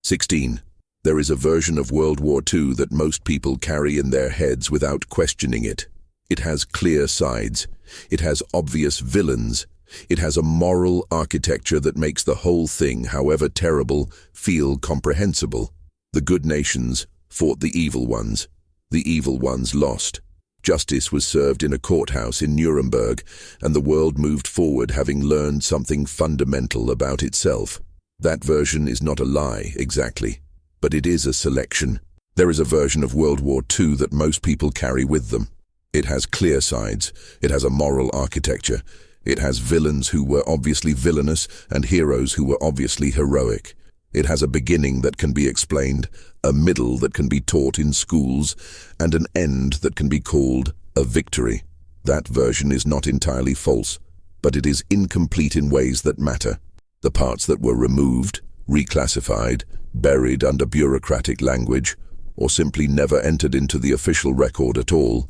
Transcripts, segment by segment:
16. There is a version of World War II that most people carry in their heads without questioning it. It has clear sides. It has obvious villains. It has a moral architecture that makes the whole thing, however terrible, feel comprehensible. The good nations fought the evil ones. The evil ones lost. Justice was served in a courthouse in Nuremberg, and the world moved forward having learned something fundamental about itself. That version is not a lie, exactly, but it is a selection. There is a version of World War II that most people carry with them. It has clear sides. It has a moral architecture. It has villains who were obviously villainous and heroes who were obviously heroic. It has a beginning that can be explained, a middle that can be taught in schools, and an end that can be called a victory. That version is not entirely false, but it is incomplete in ways that matter. The parts that were removed, reclassified, buried under bureaucratic language, or simply never entered into the official record at all,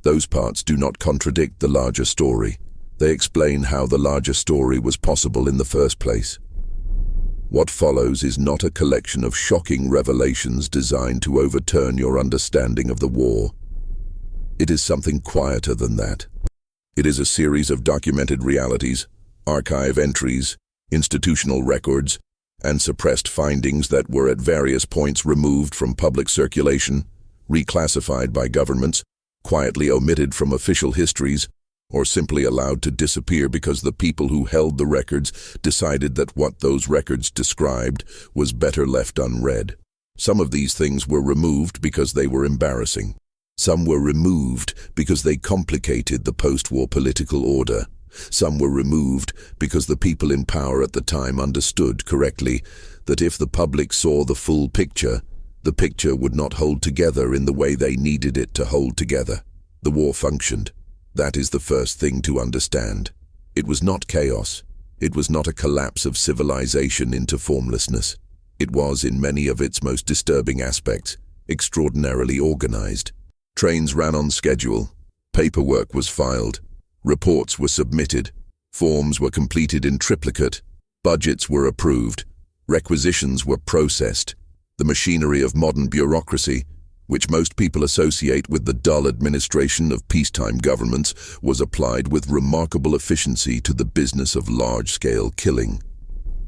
those parts do not contradict the larger story. They explain how the larger story was possible in the first place. What follows is not a collection of shocking revelations designed to overturn your understanding of the war. It is something quieter than that. It is a series of documented realities, archive entries, institutional records, and suppressed findings that were at various points removed from public circulation, reclassified by governments, quietly omitted from official histories, or simply allowed to disappear because the people who held the records decided that what those records described was better left unread. Some of these things were removed because they were embarrassing. Some were removed because they complicated the post-war political order. Some were removed because the people in power at the time understood correctly that if the public saw the full picture, the picture would not hold together in the way they needed it to hold together. The war functioned. That is the first thing to understand. It was not chaos. It was not a collapse of civilization into formlessness. It was, in many of its most disturbing aspects, extraordinarily organized. Trains ran on schedule. Paperwork was filed. Reports were submitted. Forms were completed in triplicate. Budgets were approved. Requisitions were processed. The machinery of modern bureaucracy, which most people associate with the dull administration of peacetime governments, was applied with remarkable efficiency to the business of large-scale killing.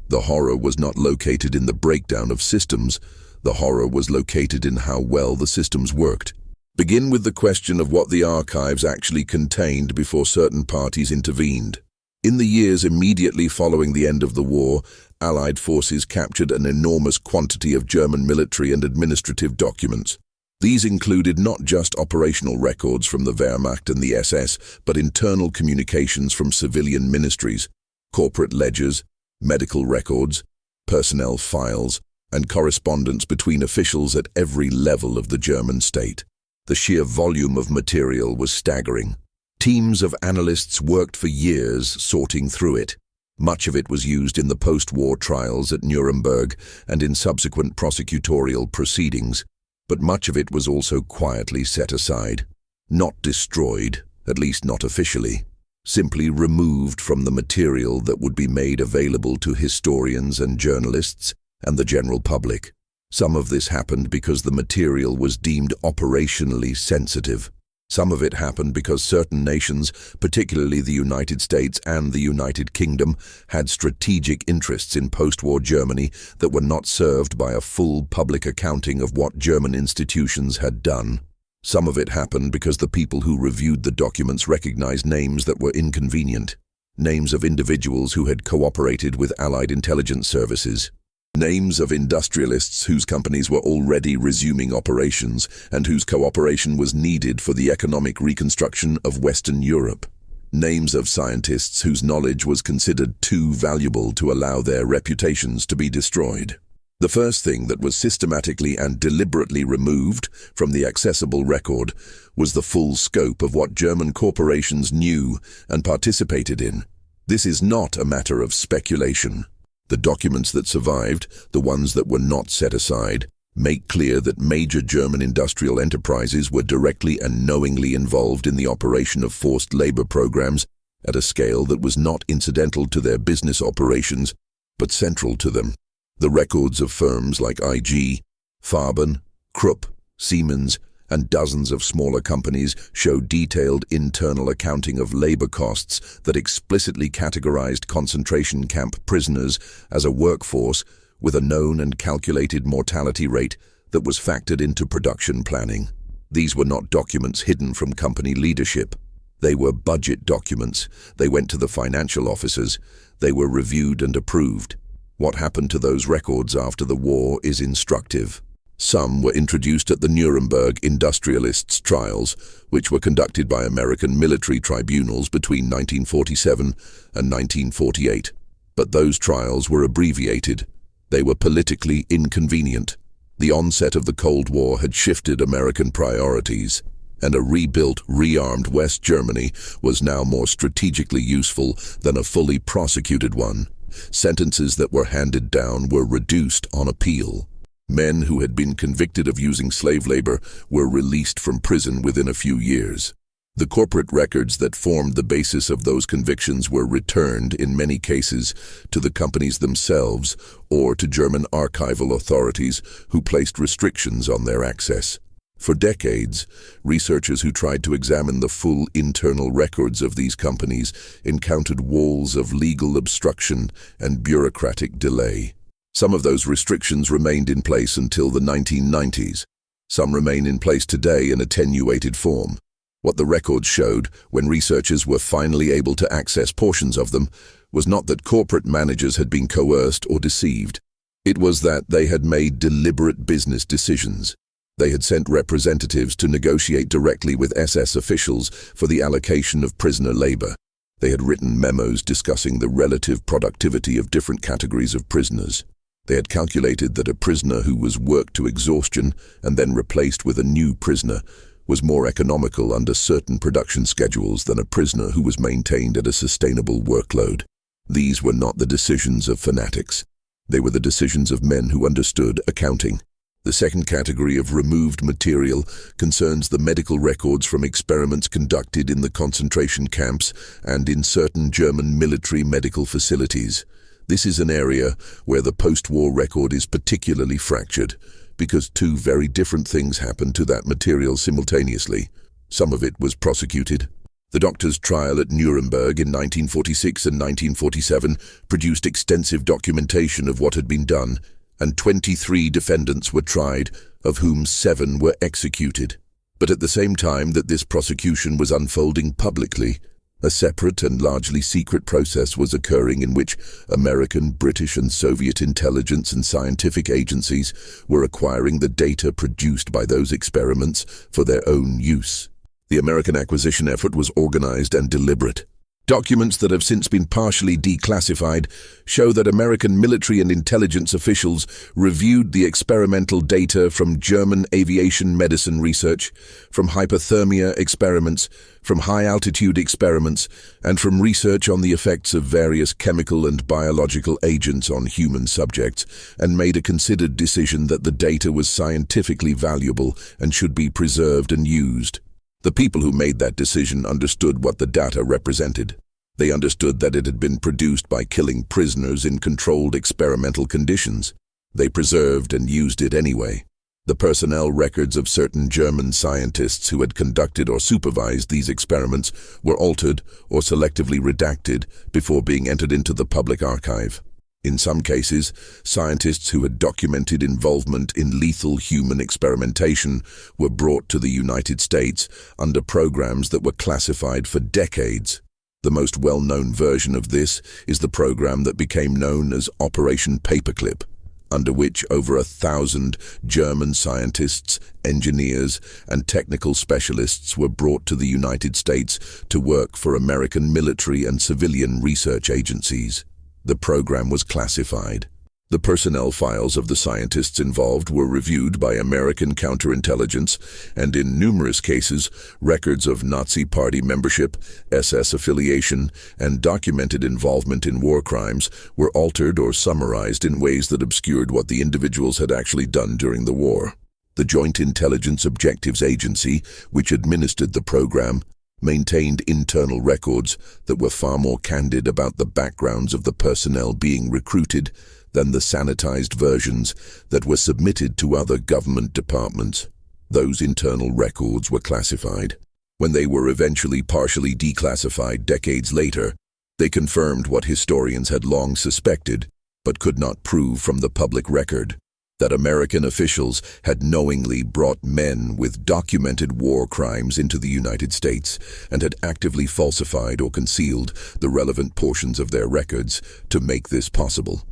The horror was not located in the breakdown of systems. The horror was located in how well the systems worked. Begin with the question of what the archives actually contained before certain parties intervened. In the years immediately following the end of the war, Allied forces captured an enormous quantity of German military and administrative documents. These included not just operational records from the Wehrmacht and the SS, but internal communications from civilian ministries, corporate ledgers, medical records, personnel files, and correspondence between officials at every level of the German state. The sheer volume of material was staggering. Teams of analysts worked for years sorting through it. Much of it was used in the post-war trials at Nuremberg and in subsequent prosecutorial proceedings, but much of it was also quietly set aside. Not destroyed, at least not officially. Simply removed from the material that would be made available to historians and journalists and the general public. Some of this happened because the material was deemed operationally sensitive. Some of it happened because certain nations, particularly the United States and the United Kingdom, had strategic interests in post-war Germany that were not served by a full public accounting of what German institutions had done. Some of it happened because the people who reviewed the documents recognized names that were inconvenient. Names of individuals who had cooperated with Allied intelligence services. Names of industrialists whose companies were already resuming operations and whose cooperation was needed for the economic reconstruction of Western Europe. Names of scientists whose knowledge was considered too valuable to allow their reputations to be destroyed. The first thing that was systematically and deliberately removed from the accessible record was the full scope of what German corporations knew and participated in. This is not a matter of speculation. The documents that survived, the ones that were not set aside, make clear that major German industrial enterprises were directly and knowingly involved in the operation of forced labor programs at a scale that was not incidental to their business operations, but central to them. The records of firms like IG, Farben, Krupp, Siemens, and dozens of smaller companies show detailed internal accounting of labor costs that explicitly categorized concentration camp prisoners as a workforce with a known and calculated mortality rate that was factored into production planning. These were not documents hidden from company leadership. They were budget documents. They went to the financial officers. They were reviewed and approved. What happened to those records after the war is instructive. Some were introduced at the Nuremberg industrialists' trials, which were conducted by American military tribunals between 1947 and 1948. But those trials were abbreviated. They were politically inconvenient. The onset of the Cold War had shifted American priorities, and a rebuilt, rearmed West Germany was now more strategically useful than a fully prosecuted one. Sentences that were handed down were reduced on appeal. Men who had been convicted of using slave labor were released from prison within a few years. The corporate records that formed the basis of those convictions were returned, in many cases, to the companies themselves or to German archival authorities who placed restrictions on their access. For decades, researchers who tried to examine the full internal records of these companies encountered walls of legal obstruction and bureaucratic delay. Some of those restrictions remained in place until the 1990s. Some remain in place today in attenuated form. What the records showed, when researchers were finally able to access portions of them, was not that corporate managers had been coerced or deceived. It was that they had made deliberate business decisions. They had sent representatives to negotiate directly with SS officials for the allocation of prisoner labor. They had written memos discussing the relative productivity of different categories of prisoners. They had calculated that a prisoner who was worked to exhaustion and then replaced with a new prisoner was more economical under certain production schedules than a prisoner who was maintained at a sustainable workload. These were not the decisions of fanatics. They were the decisions of men who understood accounting. The second category of removed material concerns the medical records from experiments conducted in the concentration camps and in certain German military medical facilities. This is an area where the post-war record is particularly fractured, because two very different things happened to that material simultaneously. Some of it was prosecuted. The doctors' trial at Nuremberg in 1946 and 1947 produced extensive documentation of what had been done, and 23 defendants were tried, of whom 7 were executed. But at the same time that this prosecution was unfolding publicly, a separate and largely secret process was occurring in which American, British, and Soviet intelligence and scientific agencies were acquiring the data produced by those experiments for their own use. The American acquisition effort was organized and deliberate. Documents that have since been partially declassified show that American military and intelligence officials reviewed the experimental data from German aviation medicine research, from hypothermia experiments, from high-altitude experiments, and from research on the effects of various chemical and biological agents on human subjects, and made a considered decision that the data was scientifically valuable and should be preserved and used. The people who made that decision understood what the data represented. They understood that it had been produced by killing prisoners in controlled experimental conditions. They preserved and used it anyway. The personnel records of certain German scientists who had conducted or supervised these experiments were altered or selectively redacted before being entered into the public archive. In some cases, scientists who had documented involvement in lethal human experimentation were brought to the United States under programs that were classified for decades. The most well-known version of this is the program that became known as Operation Paperclip, under which over 1,000 German scientists, engineers, and technical specialists were brought to the United States to work for American military and civilian research agencies. The program was classified. The personnel files of the scientists involved were reviewed by American counterintelligence, and in numerous cases, records of Nazi Party membership, SS affiliation, and documented involvement in war crimes were altered or summarized in ways that obscured what the individuals had actually done during the war. The Joint Intelligence Objectives Agency, which administered the program, maintained internal records that were far more candid about the backgrounds of the personnel being recruited than the sanitized versions that were submitted to other government departments. Those internal records were classified. When they were eventually partially declassified decades later, they confirmed what historians had long suspected, but could not prove from the public record, that American officials had knowingly brought men with documented war crimes into the United States and had actively falsified or concealed the relevant portions of their records to make this possible.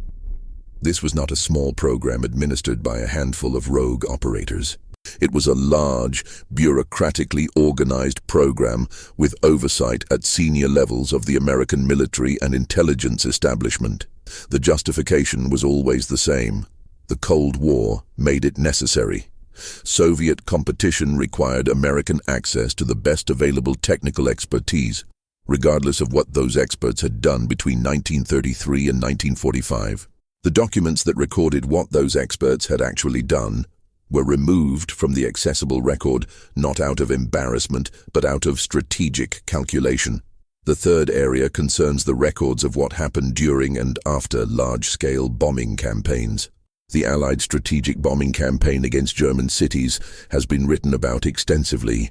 This was not a small program administered by a handful of rogue operators. It was a large, bureaucratically organized program with oversight at senior levels of the American military and intelligence establishment. The justification was always the same. The Cold War made it necessary. Soviet competition required American access to the best available technical expertise, regardless of what those experts had done between 1933 and 1945. The documents that recorded what those experts had actually done were removed from the accessible record, not out of embarrassment, but out of strategic calculation. The third area concerns the records of what happened during and after large-scale bombing campaigns. The Allied strategic bombing campaign against German cities has been written about extensively,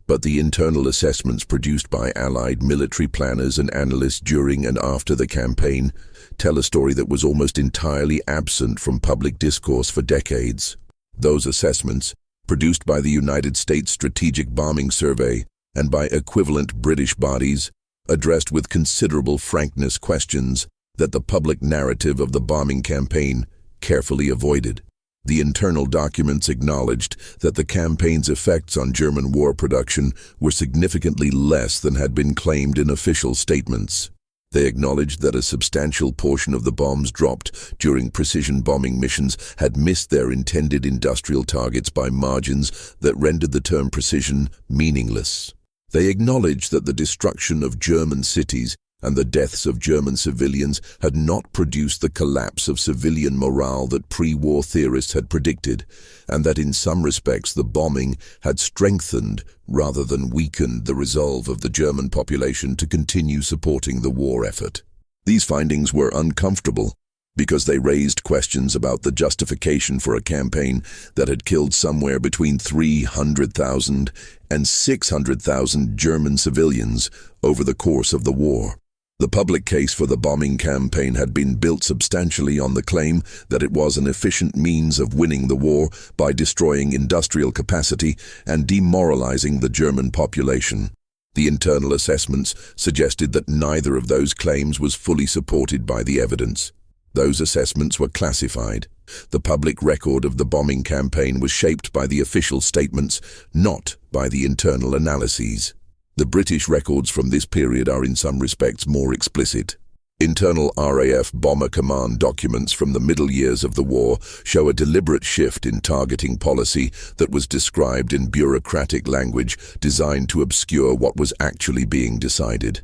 but the internal assessments produced by Allied military planners and analysts during and after the campaign tell a story that was almost entirely absent from public discourse for decades. Those assessments, produced by the United States Strategic Bombing Survey and by equivalent British bodies, addressed with considerable frankness questions that the public narrative of the bombing campaign carefully avoided. The internal documents acknowledged that the campaign's effects on German war production were significantly less than had been claimed in official statements. They acknowledged that a substantial portion of the bombs dropped during precision bombing missions had missed their intended industrial targets by margins that rendered the term precision meaningless. They acknowledged that the destruction of German cities and the deaths of German civilians had not produced the collapse of civilian morale that pre-war theorists had predicted, and that in some respects the bombing had strengthened rather than weakened the resolve of the German population to continue supporting the war effort. These findings were uncomfortable because they raised questions about the justification for a campaign that had killed somewhere between 300,000 and 600,000 German civilians over the course of the war. The public case for the bombing campaign had been built substantially on the claim that it was an efficient means of winning the war by destroying industrial capacity and demoralizing the German population. The internal assessments suggested that neither of those claims was fully supported by the evidence. Those assessments were classified. The public record of the bombing campaign was shaped by the official statements, not by the internal analyses. The British records from this period are in some respects more explicit. Internal RAF Bomber Command documents from the middle years of the war show a deliberate shift in targeting policy that was described in bureaucratic language designed to obscure what was actually being decided.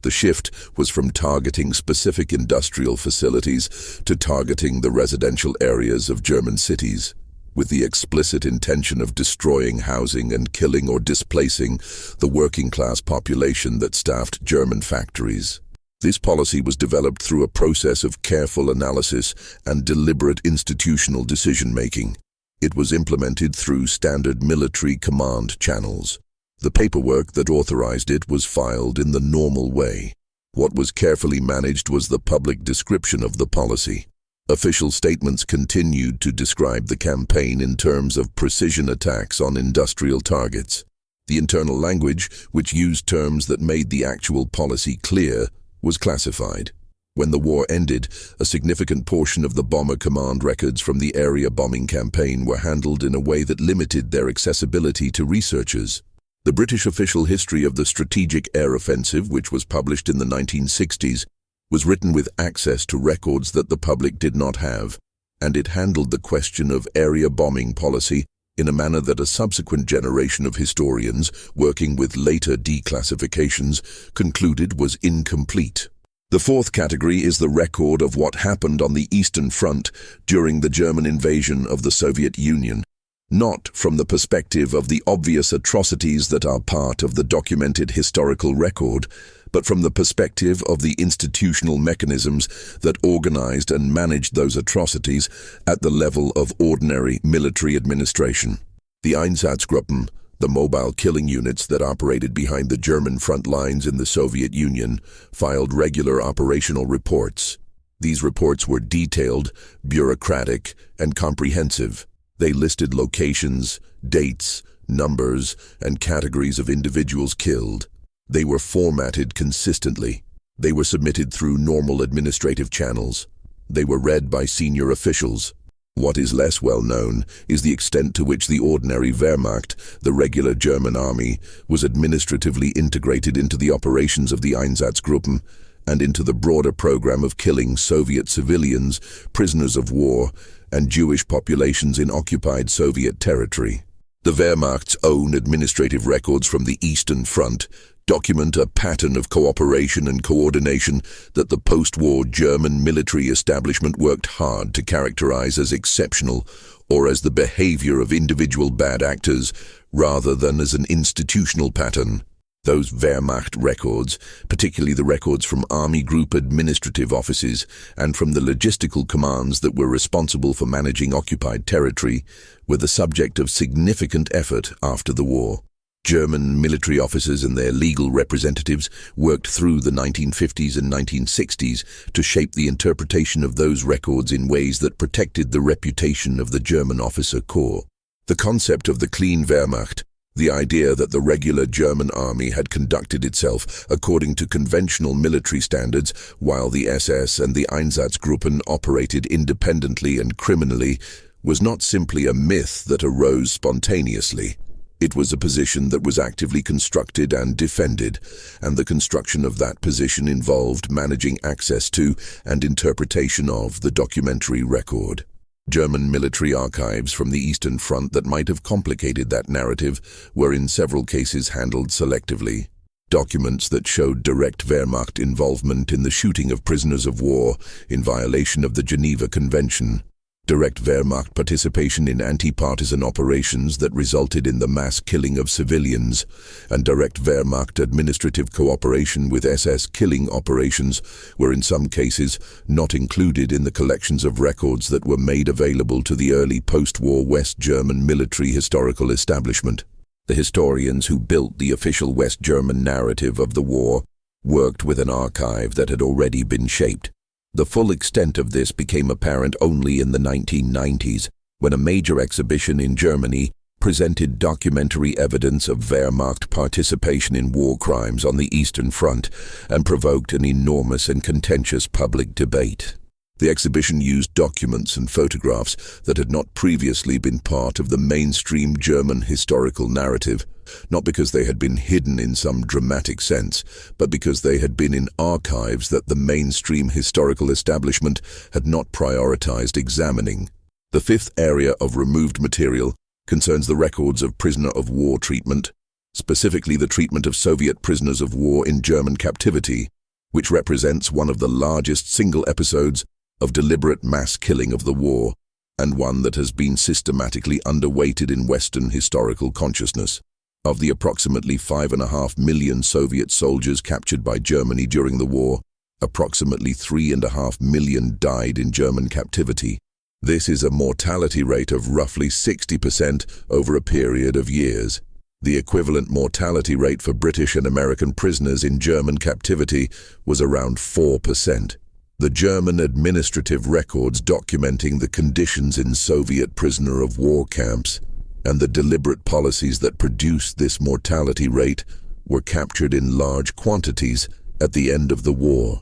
The shift was from targeting specific industrial facilities to targeting the residential areas of German cities, with the explicit intention of destroying housing and killing or displacing the working-class population that staffed German factories. This policy was developed through a process of careful analysis and deliberate institutional decision-making. It was implemented through standard military command channels. The paperwork that authorized it was filed in the normal way. What was carefully managed was the public description of the policy. Official statements continued to describe the campaign in terms of precision attacks on industrial targets. The internal language, which used terms that made the actual policy clear, was classified. When the war ended, a significant portion of the Bomber Command records from the area bombing campaign were handled in a way that limited their accessibility to researchers. The British official history of the Strategic Air Offensive, which was published in the 1960s, was written with access to records that the public did not have, and it handled the question of area bombing policy in a manner that a subsequent generation of historians, working with later declassifications, concluded was incomplete. The fourth category is the record of what happened on the Eastern Front during the German invasion of the Soviet Union. not from the perspective of the obvious atrocities that are part of the documented historical record, but from the perspective of the institutional mechanisms that organized and managed those atrocities at the level of ordinary military administration. The Einsatzgruppen, the mobile killing units that operated behind the German front lines in the Soviet Union, filed regular operational reports. These reports were detailed, bureaucratic, and comprehensive. They listed locations, dates, numbers, and categories of individuals killed. They were formatted consistently. They were submitted through normal administrative channels. They were read by senior officials. What is less well known is the extent to which the ordinary Wehrmacht, the regular German army, was administratively integrated into the operations of the Einsatzgruppen and into the broader program of killing Soviet civilians, prisoners of war, and Jewish populations in occupied Soviet territory. The Wehrmacht's own administrative records from the Eastern Front document a pattern of cooperation and coordination that the post-war German military establishment worked hard to characterize as exceptional or as the behavior of individual bad actors rather than as an institutional pattern. Those Wehrmacht records, particularly the records from Army Group administrative offices and from the logistical commands that were responsible for managing occupied territory, were the subject of significant effort after the war. German military officers and their legal representatives worked through the 1950s and 1960s to shape the interpretation of those records in ways that protected the reputation of the German officer corps. The concept of the clean Wehrmacht, the idea that the regular German army had conducted itself according to conventional military standards while the SS and the Einsatzgruppen operated independently and criminally, was not simply a myth that arose spontaneously. It was a position that was actively constructed and defended, and the construction of that position involved managing access to and interpretation of the documentary record. German military archives from the Eastern Front that might have complicated that narrative were in several cases handled selectively. Documents that showed direct Wehrmacht involvement in the shooting of prisoners of war in violation of the Geneva Convention, direct Wehrmacht participation in anti-partisan operations that resulted in the mass killing of civilians, and direct Wehrmacht administrative cooperation with SS killing operations were in some cases not included in the collections of records that were made available to the early post-war West German military historical establishment. The historians who built the official West German narrative of the war worked with an archive that had already been shaped. The full extent of this became apparent only in the 1990s, when a major exhibition in Germany presented documentary evidence of Wehrmacht participation in war crimes on the Eastern Front and provoked an enormous and contentious public debate. The exhibition used documents and photographs that had not previously been part of the mainstream German historical narrative, not because they had been hidden in some dramatic sense, but because they had been in archives that the mainstream historical establishment had not prioritized examining. The fifth area of removed material concerns the records of prisoner of war treatment, specifically the treatment of Soviet prisoners of war in German captivity, which represents one of the largest single episodes of deliberate mass killing of the war, and one that has been systematically underweighted in Western historical consciousness. Of the approximately 5.5 million Soviet soldiers captured by Germany during the war, approximately 3.5 million died in German captivity. This is a mortality rate of roughly 60% over a period of years. The equivalent mortality rate for British and American prisoners in German captivity was around 4%. The German administrative records documenting the conditions in Soviet prisoner of war camps and the deliberate policies that produced this mortality rate were captured in large quantities at the end of the war.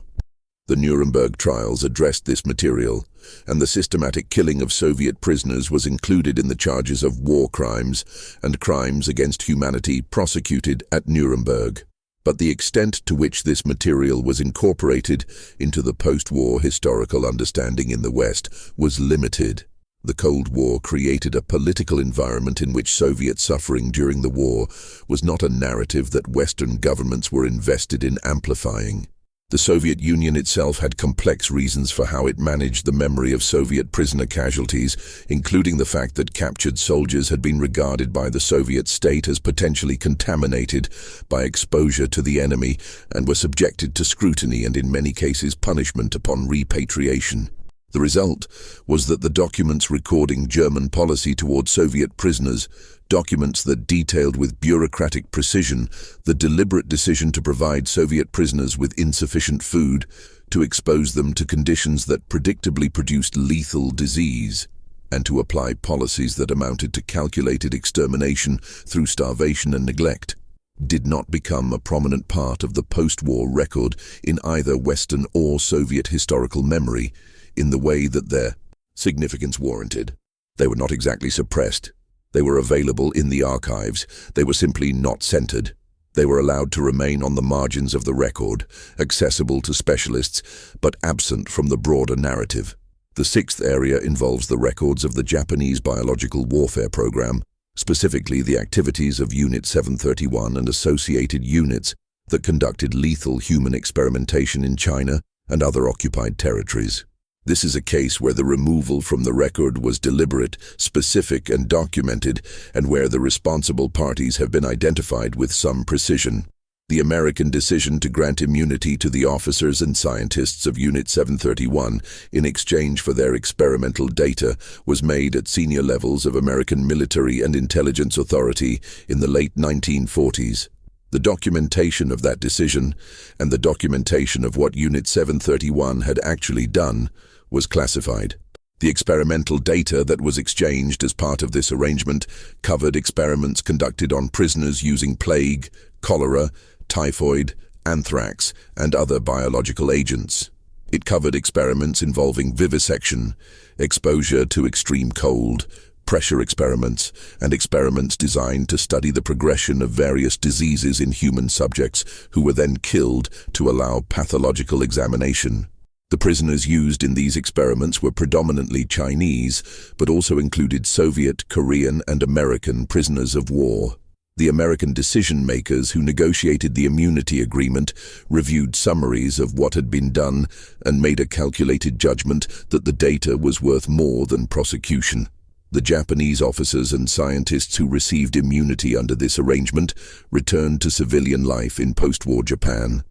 The Nuremberg trials addressed this material, and the systematic killing of Soviet prisoners was included in the charges of war crimes and crimes against humanity prosecuted at Nuremberg. But the extent to which this material was incorporated into the post-war historical understanding in the West was limited. The Cold War created a political environment in which Soviet suffering during the war was not a narrative that Western governments were invested in amplifying. The Soviet Union itself had complex reasons for how it managed the memory of Soviet prisoner casualties, including the fact that captured soldiers had been regarded by the Soviet state as potentially contaminated by exposure to the enemy and were subjected to scrutiny and in many cases punishment upon repatriation. The result was that the documents recording German policy toward Soviet prisoners, documents that detailed with bureaucratic precision the deliberate decision to provide Soviet prisoners with insufficient food, to expose them to conditions that predictably produced lethal disease, and to apply policies that amounted to calculated extermination through starvation and neglect, did not become a prominent part of the post-war record in either Western or Soviet historical memory in the way that their significance warranted. They were not exactly suppressed. They were available in the archives. They were simply not centered. They were allowed to remain on the margins of the record, accessible to specialists, but absent from the broader narrative. The sixth area involves the records of the Japanese biological warfare program, specifically the activities of Unit 731 and associated units that conducted lethal human experimentation in China and other occupied territories. This is a case where the removal from the record was deliberate, specific, and documented, and where the responsible parties have been identified with some precision. The American decision to grant immunity to the officers and scientists of Unit 731 in exchange for their experimental data was made at senior levels of American military and intelligence authority in the late 1940s. The documentation of that decision, and the documentation of what Unit 731 had actually done, was classified. The experimental data that was exchanged as part of this arrangement covered experiments conducted on prisoners using plague, cholera, typhoid, anthrax, and other biological agents. It covered experiments involving vivisection, exposure to extreme cold, pressure experiments, and experiments designed to study the progression of various diseases in human subjects who were then killed to allow pathological examination. The prisoners used in these experiments were predominantly Chinese, but also included Soviet, Korean, and American prisoners of war. The American decision-makers who negotiated the immunity agreement reviewed summaries of what had been done and made a calculated judgment that the data was worth more than prosecution. The Japanese officers and scientists who received immunity under this arrangement returned to civilian life in post-war Japan.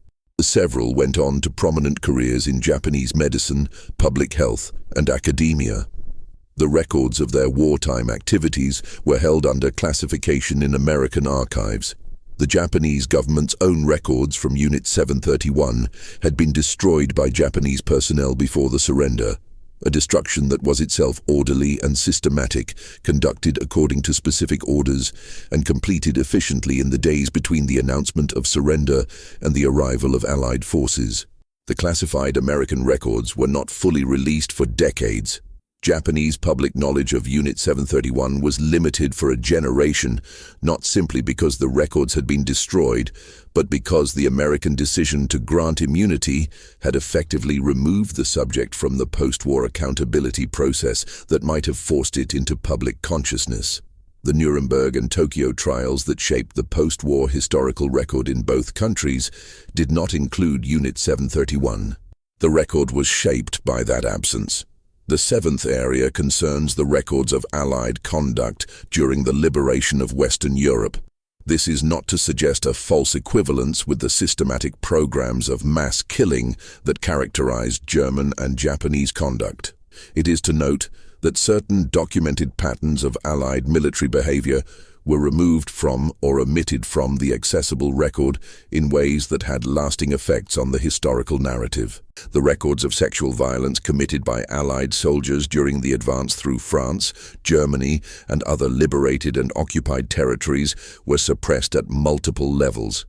Several went on to prominent careers in Japanese medicine, public health, and academia. The records of their wartime activities were held under classification in American archives. The Japanese government's own records from Unit 731 had been destroyed by Japanese personnel before the surrender, a destruction that was itself orderly and systematic, conducted according to specific orders, and completed efficiently in the days between the announcement of surrender and the arrival of Allied forces. The classified American records were not fully released for decades. Japanese public knowledge of Unit 731 was limited for a generation, not simply because the records had been destroyed, but because the American decision to grant immunity had effectively removed the subject from the post-war accountability process that might have forced it into public consciousness. The Nuremberg and Tokyo trials that shaped the post-war historical record in both countries did not include Unit 731. The record was shaped by that absence. The seventh area concerns the records of Allied conduct during the liberation of Western Europe. This is not to suggest a false equivalence with the systematic programs of mass killing that characterized German and Japanese conduct. It is to note that certain documented patterns of Allied military behavior were removed from or omitted from the accessible record in ways that had lasting effects on the historical narrative. The records of sexual violence committed by Allied soldiers during the advance through France, Germany, and other liberated and occupied territories were suppressed at multiple levels.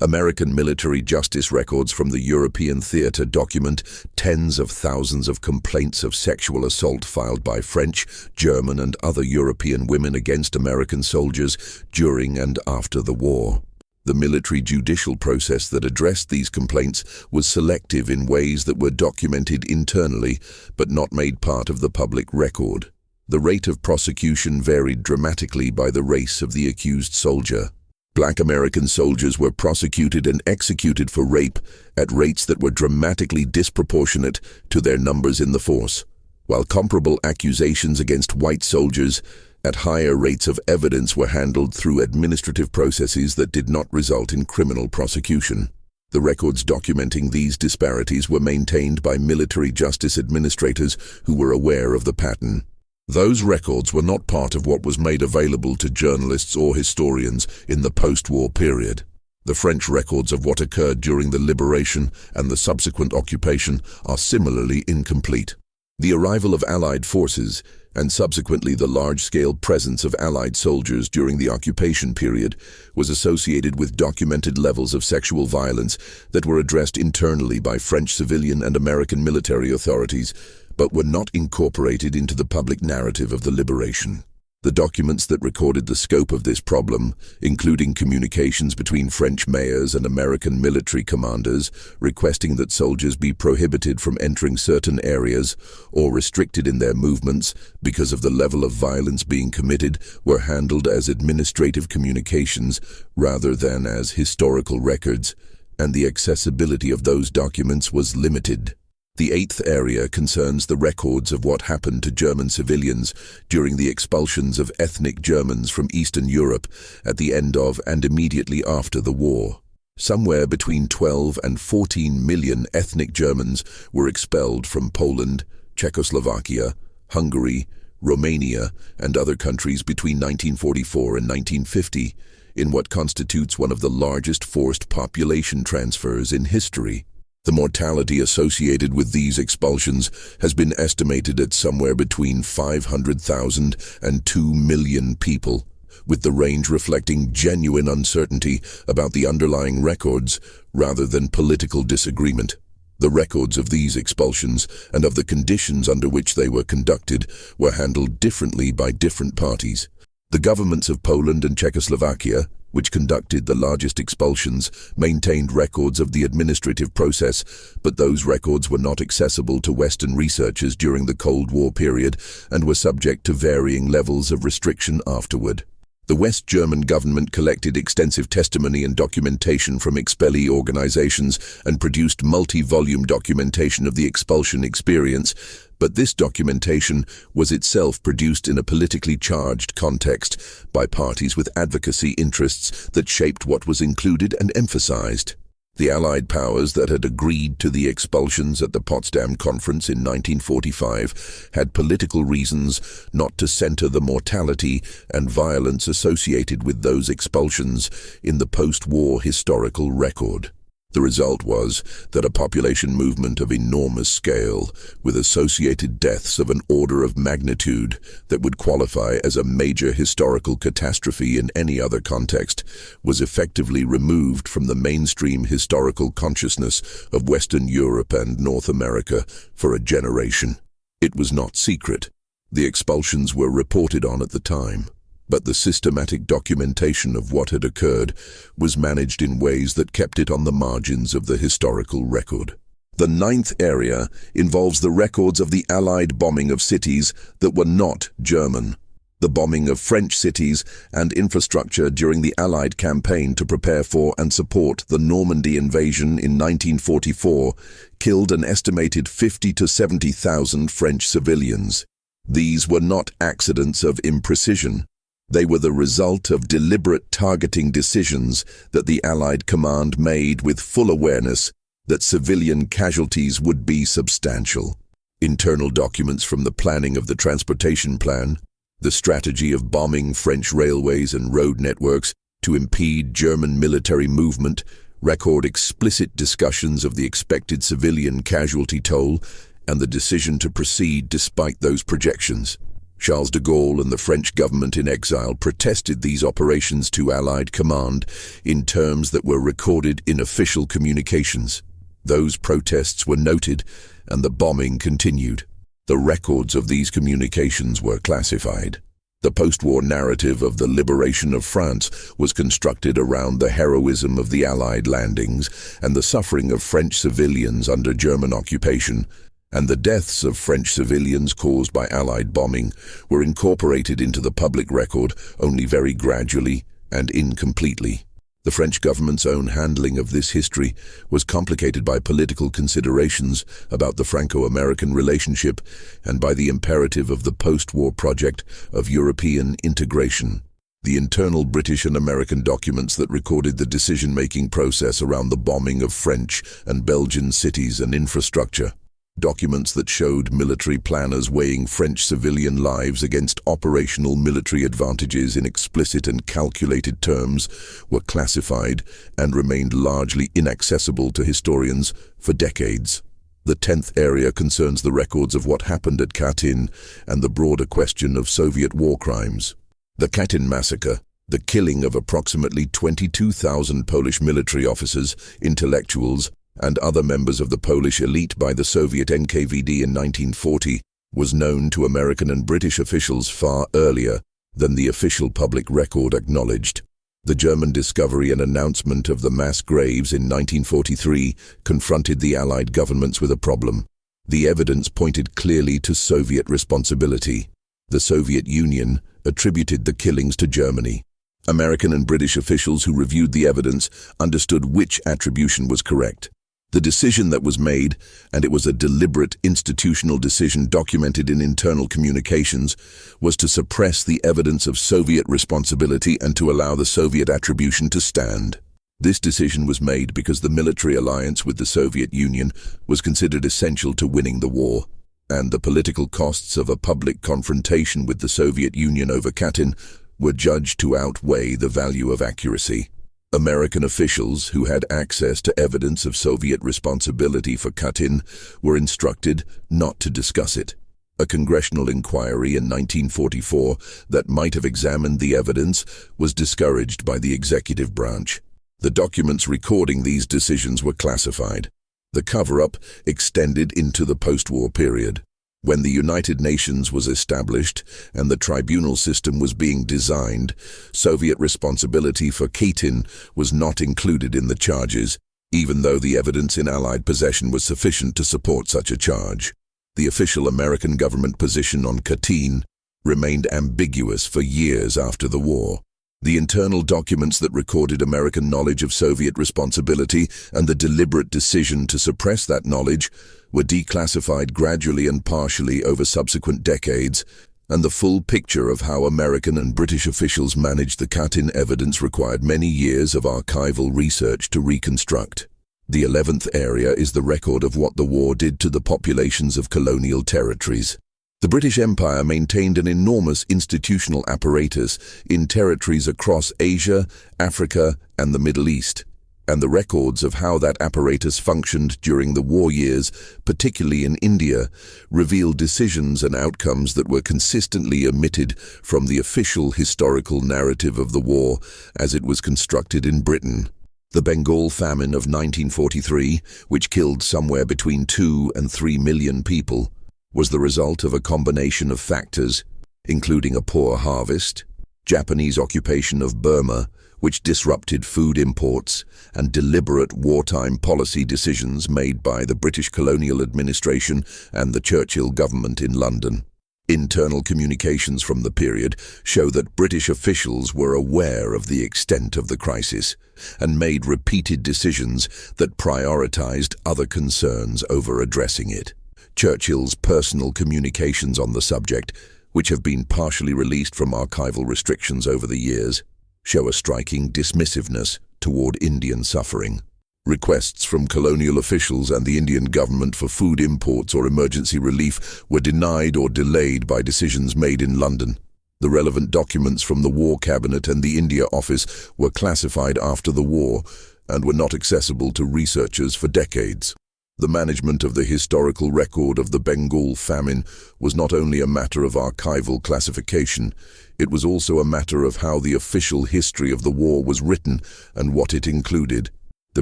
American military justice records from the European theater document tens of thousands of complaints of sexual assault filed by French, German, and other European women against American soldiers during and after the war. The military judicial process that addressed these complaints was selective in ways that were documented internally but not made part of the public record. The rate of prosecution varied dramatically by the race of the accused soldier. Black American soldiers were prosecuted and executed for rape at rates that were dramatically disproportionate to their numbers in the force, while comparable accusations against white soldiers at higher rates of evidence were handled through administrative processes that did not result in criminal prosecution. The records documenting these disparities were maintained by military justice administrators who were aware of the pattern. Those records were not part of what was made available to journalists or historians in the post-war period. The French records of what occurred during the liberation and the subsequent occupation are similarly incomplete. The arrival of Allied forces, and subsequently the large-scale presence of Allied soldiers during the occupation period, was associated with documented levels of sexual violence that were addressed internally by French civilian and American military authorities, but were not incorporated into the public narrative of the liberation. The documents that recorded the scope of this problem, including communications between French mayors and American military commanders requesting that soldiers be prohibited from entering certain areas or restricted in their movements because of the level of violence being committed, were handled as administrative communications rather than as historical records, and the accessibility of those documents was limited. The eighth area concerns the records of what happened to German civilians during the expulsions of ethnic Germans from Eastern Europe at the end of and immediately after the war. Somewhere between 12 and 14 million ethnic Germans were expelled from Poland, Czechoslovakia, Hungary, Romania, and other countries between 1944 and 1950, in what constitutes one of the largest forced population transfers in history. The mortality associated with these expulsions has been estimated at somewhere between 500,000 and 2 million people, with the range reflecting genuine uncertainty about the underlying records rather than political disagreement. The records of these expulsions and of the conditions under which they were conducted were handled differently by different parties. The governments of Poland and Czechoslovakia, which conducted the largest expulsions, maintained records of the administrative process, but those records were not accessible to Western researchers during the Cold War period and were subject to varying levels of restriction afterward. The West German government collected extensive testimony and documentation from expellee organizations and produced multi-volume documentation of the expulsion experience, but this documentation was itself produced in a politically charged context by parties with advocacy interests that shaped what was included and emphasized. The Allied powers that had agreed to the expulsions at the Potsdam Conference in 1945 had political reasons not to center the mortality and violence associated with those expulsions in the post-war historical record. The result was that a population movement of enormous scale, with associated deaths of an order of magnitude that would qualify as a major historical catastrophe in any other context, was effectively removed from the mainstream historical consciousness of Western Europe and North America for a generation. It was not secret. The expulsions were reported on at the time, but the systematic documentation of what had occurred was managed in ways that kept it on the margins of the historical record. The ninth area involves the records of the Allied bombing of cities that were not German. The bombing of French cities and infrastructure during the Allied campaign to prepare for and support the Normandy invasion in 1944 killed an estimated 50 to 70,000 French civilians. These were not accidents of imprecision. They were the result of deliberate targeting decisions that the Allied command made with full awareness that civilian casualties would be substantial. Internal documents from the planning of the transportation plan, the strategy of bombing French railways and road networks to impede German military movement, record explicit discussions of the expected civilian casualty toll and the decision to proceed despite those projections. Charles de Gaulle and the French government in exile protested these operations to Allied command in terms that were recorded in official communications. Those protests were noted, and the bombing continued. The records of these communications were classified. The post-war narrative of the liberation of France was constructed around the heroism of the Allied landings and the suffering of French civilians under German occupation, and the deaths of French civilians caused by Allied bombing were incorporated into the public record only very gradually and incompletely. The French government's own handling of this history was complicated by political considerations about the Franco-American relationship and by the imperative of the post-war project of European integration. The internal British and American documents that recorded the decision-making process around the bombing of French and Belgian cities and infrastructure. Documents that showed military planners weighing French civilian lives against operational military advantages in explicit and calculated terms were classified and remained largely inaccessible to historians for decades. The 10th area concerns the records of what happened at Katyn and the broader question of Soviet war crimes. The Katyn massacre, the killing of approximately 22,000 Polish military officers, intellectuals, and other members of the Polish elite by the Soviet NKVD in 1940, was known to American and British officials far earlier than the official public record acknowledged. The German discovery and announcement of the mass graves in 1943 confronted the Allied governments with a problem. The evidence pointed clearly to Soviet responsibility. The Soviet Union attributed the killings to Germany. American and British officials who reviewed the evidence understood which attribution was correct. The decision that was made, and it was a deliberate institutional decision documented in internal communications, was to suppress the evidence of Soviet responsibility and to allow the Soviet attribution to stand. This decision was made because the military alliance with the Soviet Union was considered essential to winning the war, and the political costs of a public confrontation with the Soviet Union over Katyn were judged to outweigh the value of accuracy. American officials who had access to evidence of Soviet responsibility for Katyn were instructed not to discuss it. A congressional inquiry in 1944 that might have examined the evidence was discouraged by the executive branch. The documents recording these decisions were classified. The cover-up extended into the post-war period. When the United Nations was established and the tribunal system was being designed, Soviet responsibility for Katyn was not included in the charges, even though the evidence in Allied possession was sufficient to support such a charge. The official American government position on Katyn remained ambiguous for years after the war. The internal documents that recorded American knowledge of Soviet responsibility and the deliberate decision to suppress that knowledge were declassified gradually and partially over subsequent decades, and the full picture of how American and British officials managed the Katyn evidence required many years of archival research to reconstruct. The 11th area is the record of what the war did to the populations of colonial territories. The British Empire maintained an enormous institutional apparatus in territories across Asia, Africa, and the Middle East, and the records of how that apparatus functioned during the war years, particularly in India, reveal decisions and outcomes that were consistently omitted from the official historical narrative of the war as it was constructed in Britain. The Bengal famine of 1943, which killed somewhere between 2 and 3 million people, was the result of a combination of factors, including a poor harvest, Japanese occupation of Burma, which disrupted food imports, and deliberate wartime policy decisions made by the British colonial administration and the Churchill government in London. Internal communications from the period show that British officials were aware of the extent of the crisis and made repeated decisions that prioritized other concerns over addressing it. Churchill's personal communications on the subject, which have been partially released from archival restrictions over the years, show a striking dismissiveness toward Indian suffering. Requests from colonial officials and the Indian government for food imports or emergency relief were denied or delayed by decisions made in London. The relevant documents from the War Cabinet and the India Office were classified after the war and were not accessible to researchers for decades. The management of the historical record of the Bengal famine was not only a matter of archival classification, it was also a matter of how the official history of the war was written and what it included. The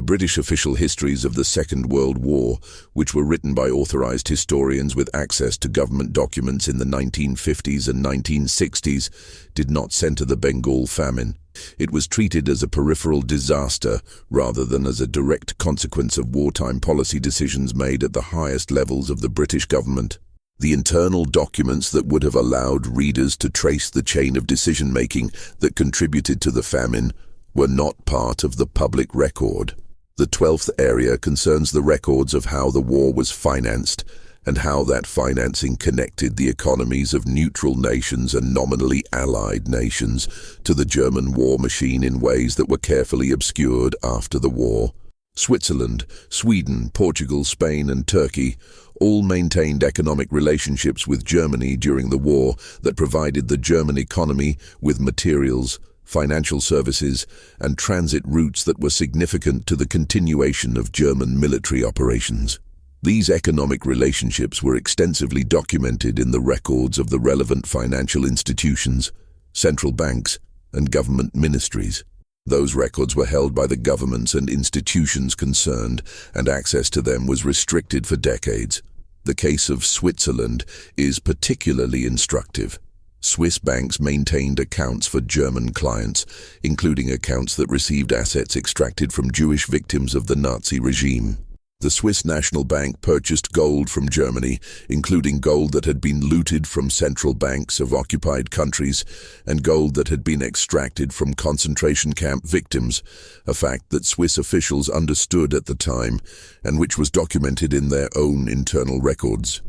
British official histories of the Second World War, which were written by authorized historians with access to government documents in the 1950s and 1960s, did not center the Bengal famine. It was treated as a peripheral disaster rather than as a direct consequence of wartime policy decisions made at the highest levels of the British government. The internal documents that would have allowed readers to trace the chain of decision-making that contributed to the famine were not part of the public record. The 12th area concerns the records of how the war was financed and how that financing connected the economies of neutral nations and nominally allied nations to the German war machine in ways that were carefully obscured after the war. Switzerland, Sweden, Portugal, Spain, and Turkey all maintained economic relationships with Germany during the war that provided the German economy with materials, financial services, and transit routes that were significant to the continuation of German military operations. These economic relationships were extensively documented in the records of the relevant financial institutions, central banks, and government ministries. Those records were held by the governments and institutions concerned, and access to them was restricted for decades. The case of Switzerland is particularly instructive. Swiss banks maintained accounts for German clients, including accounts that received assets extracted from Jewish victims of the Nazi regime. The Swiss National Bank purchased gold from Germany, including gold that had been looted from central banks of occupied countries and gold that had been extracted from concentration camp victims, a fact that Swiss officials understood at the time and which was documented in their own internal records.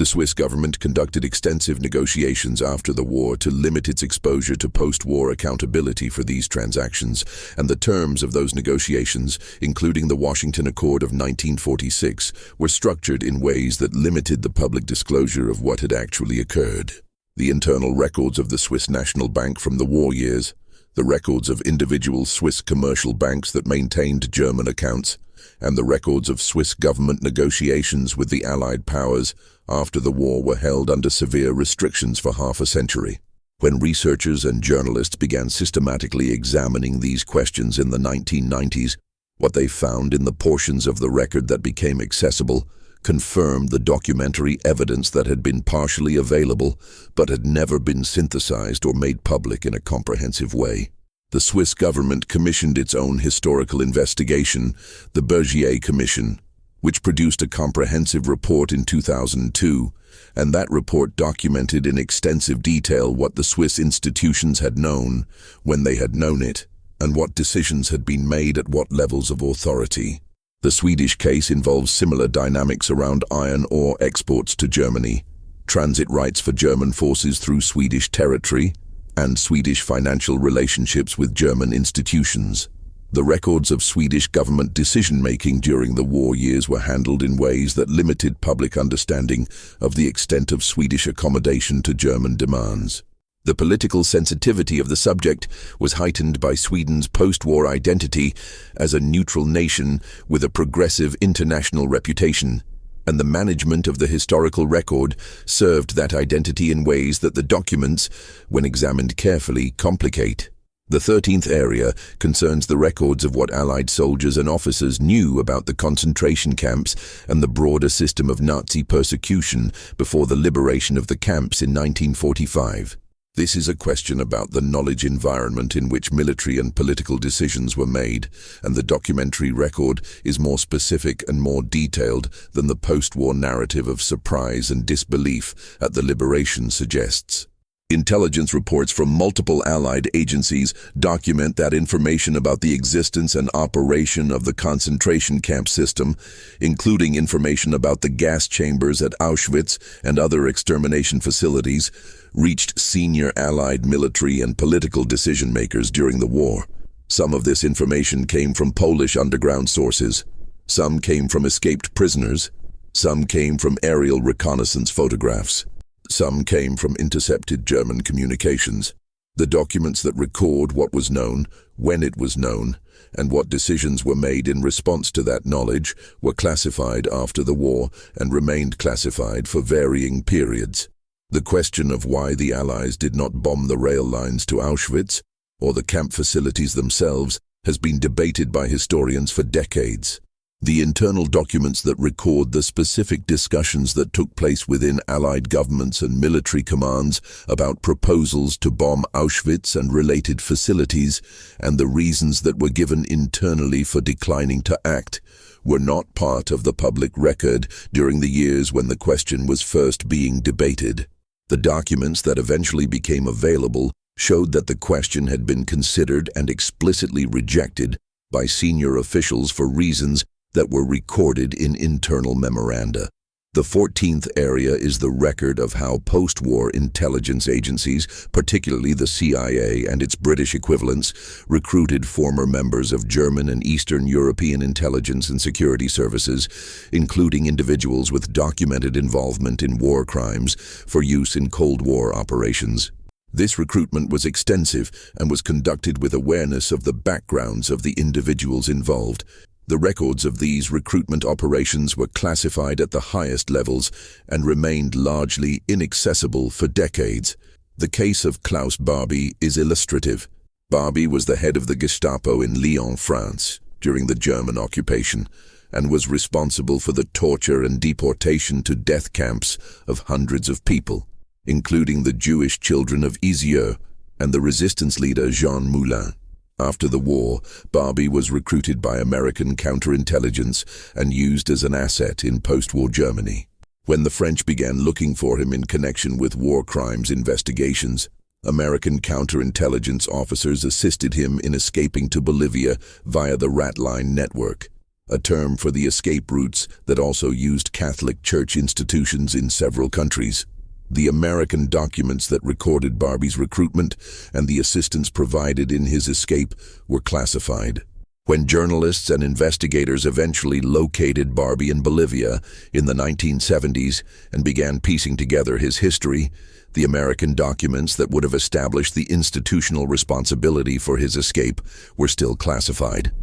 The Swiss government conducted extensive negotiations after the war to limit its exposure to post-war accountability for these transactions, and the terms of those negotiations, including the Washington Accord of 1946, were structured in ways that limited the public disclosure of what had actually occurred. The internal records of the Swiss National Bank from the war years, the records of individual Swiss commercial banks that maintained German accounts, and the records of Swiss government negotiations with the Allied powers after the war were held under severe restrictions for half a century. When researchers and journalists began systematically examining these questions in the 1990s, what they found in the portions of the record that became accessible confirmed the documentary evidence that had been partially available but had never been synthesized or made public in a comprehensive way. The Swiss government commissioned its own historical investigation, the WWII Commission, which produced a comprehensive report in 2002, and that report documented in extensive detail what the Swiss institutions had known, when they had known it, and what decisions had been made at what levels of authority. The Swedish case involves similar dynamics around iron ore exports to Germany, transit rights for German forces through Swedish territory, and Swedish financial relationships with German institutions. The records of Swedish government decision-making during the war years were handled in ways that limited public understanding of the extent of Swedish accommodation to German demands. The political sensitivity of the subject was heightened by Sweden's post-war identity as a neutral nation with a progressive international reputation, and the management of the historical record served that identity in ways that the documents, when examined carefully, complicate. The 13th area concerns the records of what Allied soldiers and officers knew about the concentration camps and the broader system of Nazi persecution before the liberation of the camps in 1945. This is a question about the knowledge environment in which military and political decisions were made, and the documentary record is more specific and more detailed than the post-war narrative of surprise and disbelief at the liberation suggests. Intelligence reports from multiple Allied agencies document that information about the existence and operation of the concentration camp system, including information about the gas chambers at Auschwitz and other extermination facilities, reached senior Allied military and political decision-makers during the war. Some of this information came from Polish underground sources, some came from escaped prisoners, some came from aerial reconnaissance photographs. Some came from intercepted German communications. The documents that record what was known, when it was known, and what decisions were made in response to that knowledge were classified after the war and remained classified for varying periods. The question of why the Allies did not bomb the rail lines to Auschwitz or the camp facilities themselves has been debated by historians for decades. The internal documents that record the specific discussions that took place within Allied governments and military commands about proposals to bomb Auschwitz and related facilities, and the reasons that were given internally for declining to act, were not part of the public record during the years when the question was first being debated. The documents that eventually became available showed that the question had been considered and explicitly rejected by senior officials for reasons that were recorded in internal memoranda. The 14th area is the record of how post-war intelligence agencies, particularly the CIA and its British equivalents, recruited former members of German and Eastern European intelligence and security services, including individuals with documented involvement in war crimes, for use in Cold War operations. This recruitment was extensive and was conducted with awareness of the backgrounds of the individuals involved. The records of these recruitment operations were classified at the highest levels and remained largely inaccessible for decades. The case of Klaus Barbie is illustrative. Barbie was the head of the Gestapo in Lyon, France, during the German occupation, and was responsible for the torture and deportation to death camps of hundreds of people, including the Jewish children of Isieux and the resistance leader Jean Moulin. After the war, Barbie was recruited by American counterintelligence and used as an asset in post-war Germany. When the French began looking for him in connection with war crimes investigations, American counterintelligence officers assisted him in escaping to Bolivia via the Rat Line network, a term for the escape routes that also used Catholic Church institutions in several countries. The American documents that recorded Barbie's recruitment and the assistance provided in his escape were classified. When journalists and investigators eventually located Barbie in Bolivia in the 1970s and began piecing together his history, the American documents that would have established the institutional responsibility for his escape were still classified.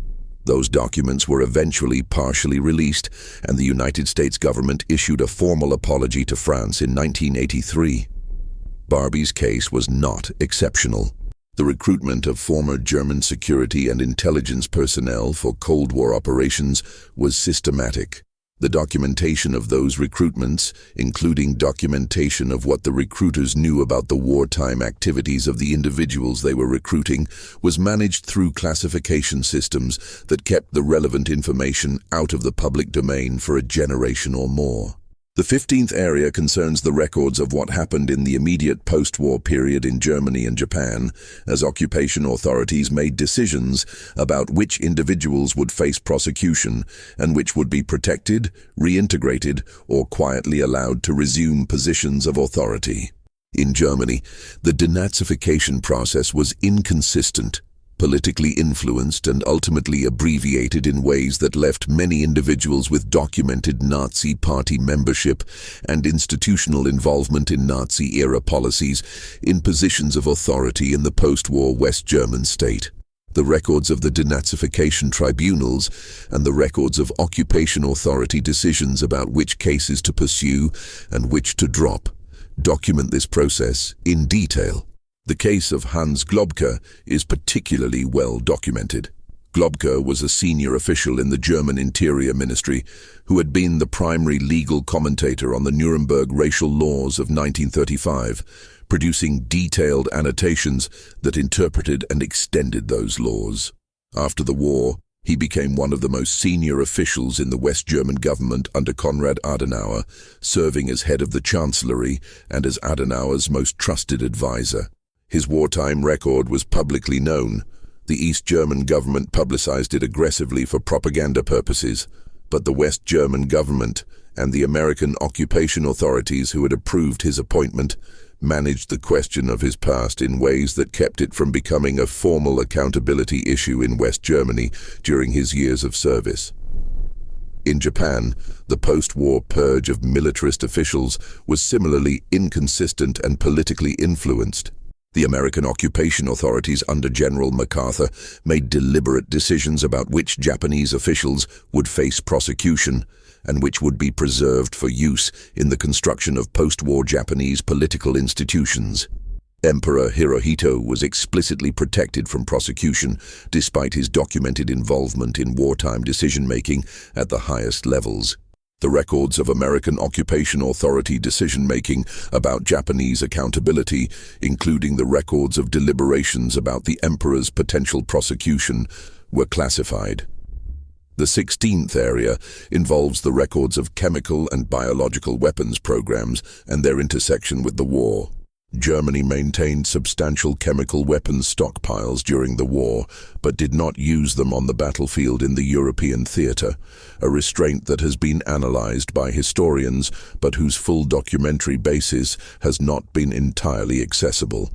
Those documents were eventually partially released, and the United States government issued a formal apology to France in 1983. Barbie's case was not exceptional. The recruitment of former German security and intelligence personnel for Cold War operations was systematic. The documentation of those recruitments, including documentation of what the recruiters knew about the wartime activities of the individuals they were recruiting, was managed through classification systems that kept the relevant information out of the public domain for a generation or more. The 15th area concerns the records of what happened in the immediate post-war period in Germany and Japan, as occupation authorities made decisions about which individuals would face prosecution and which would be protected, reintegrated, or quietly allowed to resume positions of authority. In Germany, the denazification process was inconsistent, politically influenced, and ultimately abbreviated in ways that left many individuals with documented Nazi Party membership and institutional involvement in Nazi-era policies in positions of authority in the post-war West German state. The records of the denazification tribunals and the records of occupation authority decisions about which cases to pursue and which to drop document this process in detail. The case of Hans Globke is particularly well documented. Globke was a senior official in the German Interior Ministry who had been the primary legal commentator on the Nuremberg racial laws of 1935, producing detailed annotations that interpreted and extended those laws. After the war, he became one of the most senior officials in the West German government under Konrad Adenauer, serving as head of the Chancellery and as Adenauer's most trusted advisor. His wartime record was publicly known. The East German government publicized it aggressively for propaganda purposes, but the West German government and the American occupation authorities who had approved his appointment managed the question of his past in ways that kept it from becoming a formal accountability issue in West Germany during his years of service. In Japan, the post-war purge of militarist officials was similarly inconsistent and politically influenced. The American occupation authorities under General MacArthur made deliberate decisions about which Japanese officials would face prosecution and which would be preserved for use in the construction of post-war Japanese political institutions. Emperor Hirohito was explicitly protected from prosecution despite his documented involvement in wartime decision-making at the highest levels. The records of American occupation authority decision-making about Japanese accountability, including the records of deliberations about the emperor's potential prosecution, were classified. The 16th area involves the records of chemical and biological weapons programs and their intersection with the war. Germany maintained substantial chemical weapons stockpiles during the war, but did not use them on the battlefield in the European theater, a restraint that has been analyzed by historians, but whose full documentary basis has not been entirely accessible.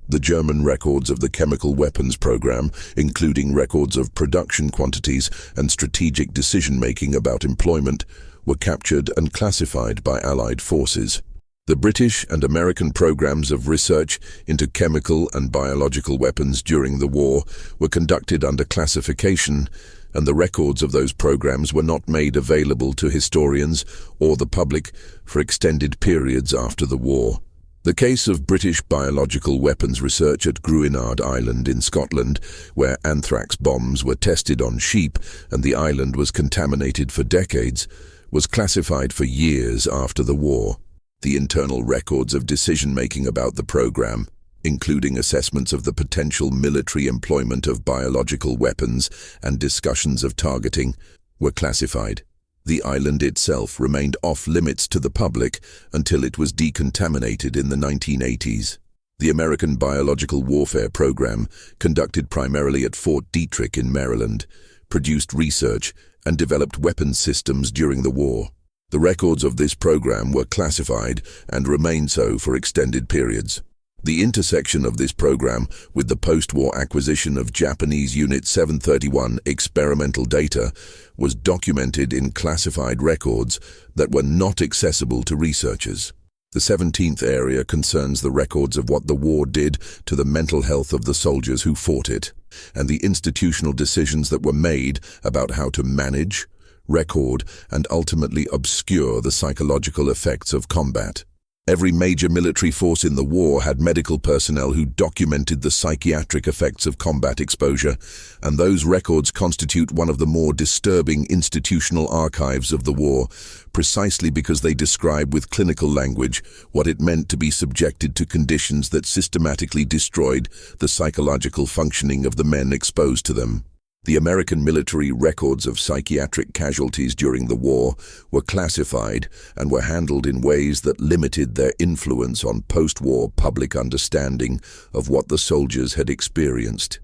The German records of the chemical weapons program, including records of production quantities and strategic decision-making about employment, were captured and classified by Allied forces. The British and American programs of research into chemical and biological weapons during the war were conducted under classification, and the records of those programs were not made available to historians or the public for extended periods after the war. The case of British biological weapons research at Gruinard Island in Scotland, where anthrax bombs were tested on sheep and the island was contaminated for decades, was classified for years after the war. The internal records of decision-making about the program, including assessments of the potential military employment of biological weapons and discussions of targeting, were classified. The island itself remained off-limits to the public until it was decontaminated in the 1980s. The American Biological Warfare Program, conducted primarily at Fort Detrick in Maryland, produced research and developed weapons systems during the war. The records of this program were classified and remained so for extended periods. The intersection of this program with the post-war acquisition of Japanese Unit 731 experimental data was documented in classified records that were not accessible to researchers. The 17th area concerns the records of what the war did to the mental health of the soldiers who fought it, and the institutional decisions that were made about how to manage, record, and ultimately obscure the psychological effects of combat. Every major military force in the war had medical personnel who documented the psychiatric effects of combat exposure, and those records constitute one of the more disturbing institutional archives of the war, precisely because they describe with clinical language what it meant to be subjected to conditions that systematically destroyed the psychological functioning of the men exposed to them. The American military records of psychiatric casualties during the war were classified and were handled in ways that limited their influence on post-war public understanding of what the soldiers had experienced.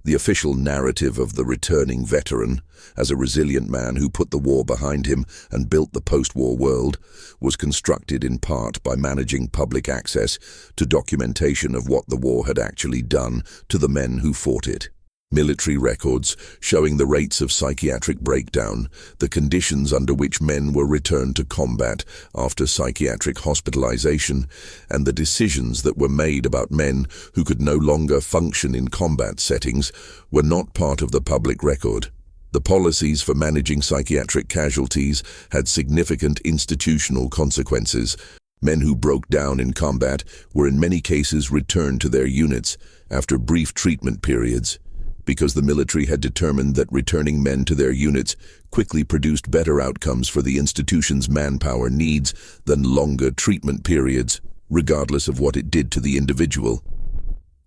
The official narrative of the returning veteran, as a resilient man who put the war behind him and built the post-war world, was constructed in part by managing public access to documentation of what the war had actually done to the men who fought it. Military records showing the rates of psychiatric breakdown, the conditions under which men were returned to combat after psychiatric hospitalization, and the decisions that were made about men who could no longer function in combat settings were not part of the public record. The policies for managing psychiatric casualties had significant institutional consequences. Men who broke down in combat were in many cases returned to their units after brief treatment periods, because the military had determined that returning men to their units quickly produced better outcomes for the institution's manpower needs than longer treatment periods, regardless of what it did to the individual.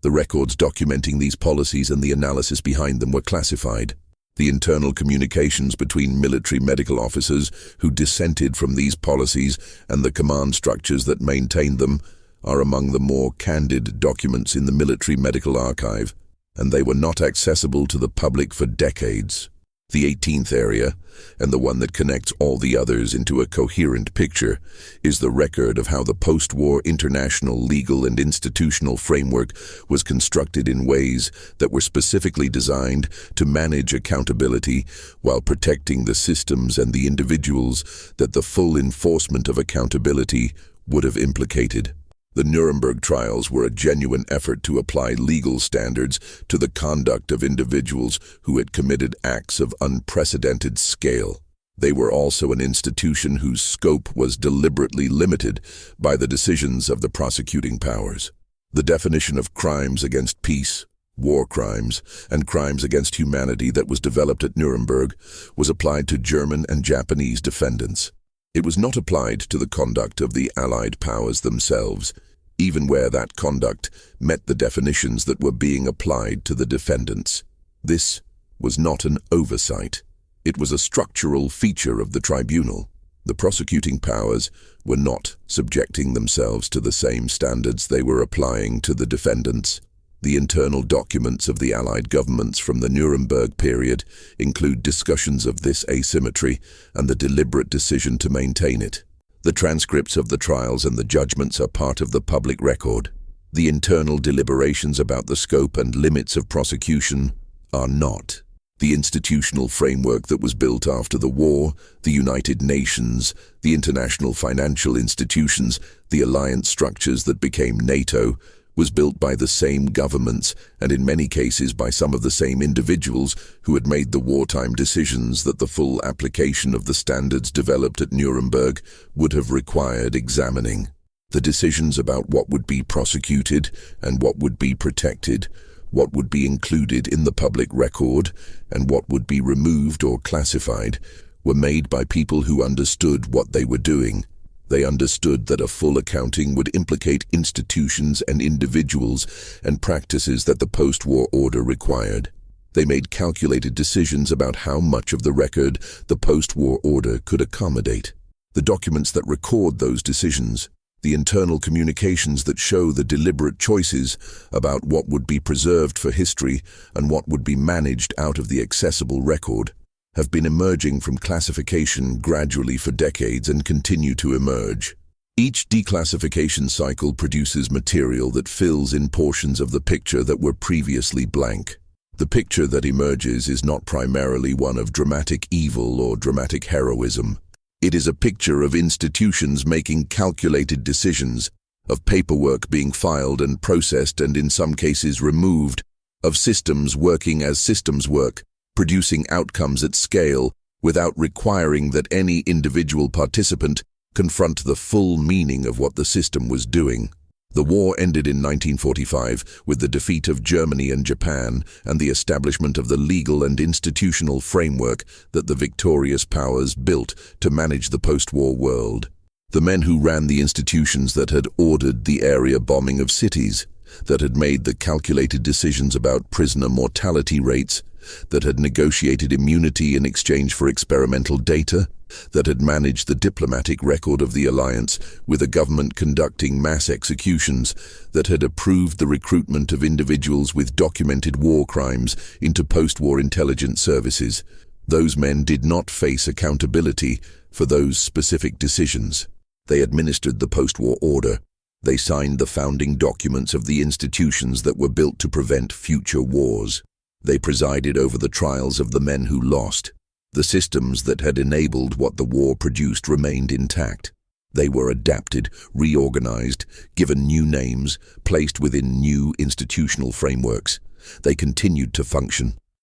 The records documenting these policies and the analysis behind them were classified. The internal communications between military medical officers who dissented from these policies and the command structures that maintained them are among the more candid documents in the military medical archive, and they were not accessible to the public for decades. The 18th area, and the one that connects all the others into a coherent picture, is the record of how the post-war international legal and institutional framework was constructed in ways that were specifically designed to manage accountability while protecting the systems and the individuals that the full enforcement of accountability would have implicated. The Nuremberg trials were a genuine effort to apply legal standards to the conduct of individuals who had committed acts of unprecedented scale. They were also an institution whose scope was deliberately limited by the decisions of the prosecuting powers. The definition of crimes against peace, war crimes, and crimes against humanity that was developed at Nuremberg was applied to German and Japanese defendants. It was not applied to the conduct of the Allied powers themselves, even where that conduct met the definitions that were being applied to the defendants. This was not an oversight. It was a structural feature of the tribunal. The prosecuting powers were not subjecting themselves to the same standards they were applying to the defendants. The internal documents of the Allied governments from the Nuremberg period include discussions of this asymmetry and the deliberate decision to maintain it. The transcripts of the trials and the judgments are part of the public record. The internal deliberations about the scope and limits of prosecution are not. The institutional framework that was built after the war, the United Nations, the international financial institutions, the alliance structures that became NATO, was built by the same governments and in many cases by some of the same individuals who had made the wartime decisions that the full application of the standards developed at Nuremberg would have required examining. The decisions about what would be prosecuted and what would be protected, what would be included in the public record, and what would be removed or classified, were made by people who understood what they were doing. They understood that a full accounting would implicate institutions and individuals and practices that the post-war order required. They made calculated decisions about how much of the record the post-war order could accommodate. The documents that record those decisions, the internal communications that show the deliberate choices about what would be preserved for history and what would be managed out of the accessible record, have been emerging from classification gradually for decades and continue to emerge. Each declassification cycle produces material that fills in portions of the picture that were previously blank. The picture that emerges is not primarily one of dramatic evil or dramatic heroism. It is a picture of institutions making calculated decisions, of paperwork being filed and processed and in some cases removed, of systems working as systems work, producing outcomes at scale without requiring that any individual participant confront the full meaning of what the system was doing. The war ended in 1945 with the defeat of Germany and Japan and the establishment of the legal and institutional framework that the victorious powers built to manage the post-war world. The men who ran the institutions that had ordered the area bombing of cities, that had made the calculated decisions about prisoner mortality rates, that had negotiated immunity in exchange for experimental data, that had managed the diplomatic record of the alliance with a government conducting mass executions, that had approved the recruitment of individuals with documented war crimes into post-war intelligence services. Those men did not face accountability for those specific decisions. They administered the post-war order. They signed the founding documents of the institutions that were built to prevent future wars. They presided over the trials of the men who lost. The systems that had enabled what the war produced remained intact. They were adapted, reorganized, given new names, placed within new institutional frameworks. They continued to function.